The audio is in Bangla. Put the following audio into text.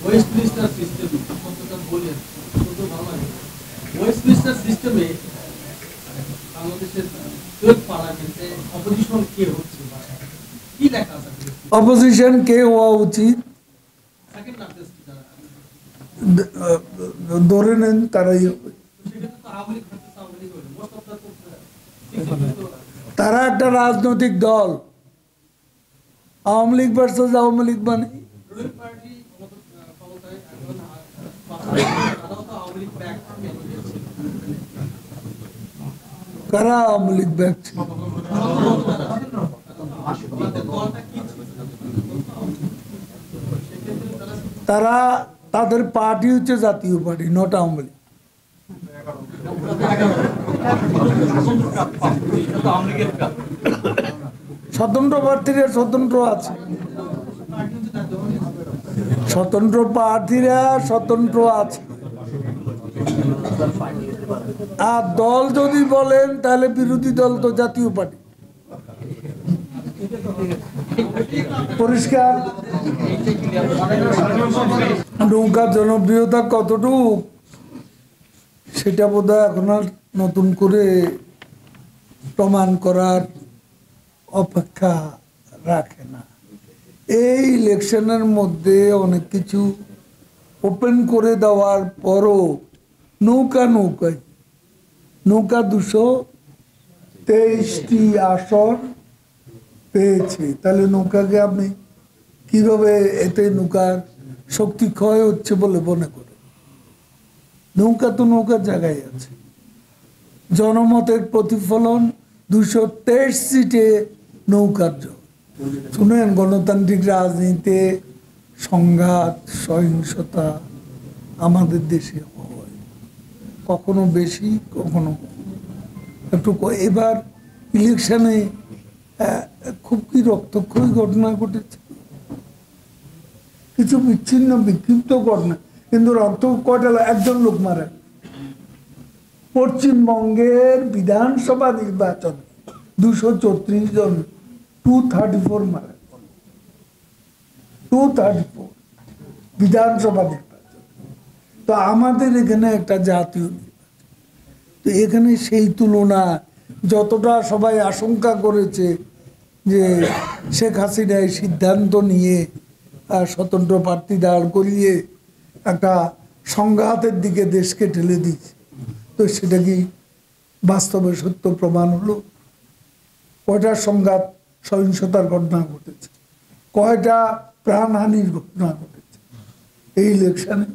ওয়েস্টমিনিস্টার সিস্টেম কতটা বলেন কত ভালো লাগে ওয়েস্টমিনিস্টার সিস্টেমে বাংলাদেশের পার্লামেন্টে অপোজিশন কে হচ্ছে কি লেখা আছে অপোজিশন কে হওয়া উচিত সেকেন্ড লার্জেস্ট ধরে নেন তারাই তারা একটা রাজনৈতিক দল আওয়ামী লীগ ভার্সেস আওয়ামী লীগ মানে কারা আওয়ামী লীগ ব্যাক ছিল তারা তাদের পার্টি হচ্ছে জাতীয় পার্টি নট আওয়ামী লীগ স্বতন্ত্র প্রার্থীরা স্বতন্ত্র আছে স্বতন্ত্র প্রার্থীরা স্বতন্ত্র আছে আর দল যদি বলেন তাহলে বিরোধী দল তো জাতীয় পার্টি পরিষ্কার নৌকার জনপ্রিয়তা কতটুকু সেটা বোধহয় এখন আর নতুন করে প্রমাণ করার অপেক্ষা রাখে না এই ইলেকশনের মধ্যে অনেক কিছু ওপেন করে দেওয়ার পরও নৌকা 223টি আসন পেয়েছে তাহলে নৌকাকে আপনি কিভাবে এতে নৌকার শক্তি ক্ষয় হচ্ছে বলে মনে করে নৌকা তো নৌকার জায়গায় আছে জনমতের প্রতিফলন 223 সিটে নৌকার জয় শুনেন গণতান্ত্রিক রাজনীতিতে সংঘাত সহিংসতা আমাদের দেশে হয় কখনো বেশি কখনো একটু এবার ইলেকশনে খুব কি রক্তক্ষয়ী ঘটনা ঘটেছে কিছু বিচ্ছিন্ন বিক্ষিপ্ত ঘটনা কিন্তু রক্ত কয়টা একজন লোক মারা পশ্চিমবঙ্গের বিধানসভা নির্বাচন 234 জন 234 মারা 234 বিধানসভা নির্বাচন তো আমাদের এখানে একটা জাতীয় নির্বাচন তো এখানে সেই তুলনা যতটা সবাই আশঙ্কা করেছে যে শেখ হাসিনা এই সিদ্ধান্ত নিয়ে স্বতন্ত্র প্রার্থী দাঁড় করিয়ে একটা সংঘাতের দিকে দেশকে ঠেলে দিচ্ছে তো সেটা কি বাস্তবে সত্য প্রমাণ হলো কয়টা সংঘাত সহিংসতার ঘটনা ঘটেছে কয়টা প্রাণহানির ঘটনা ঘটেছে এই ইলেকশনে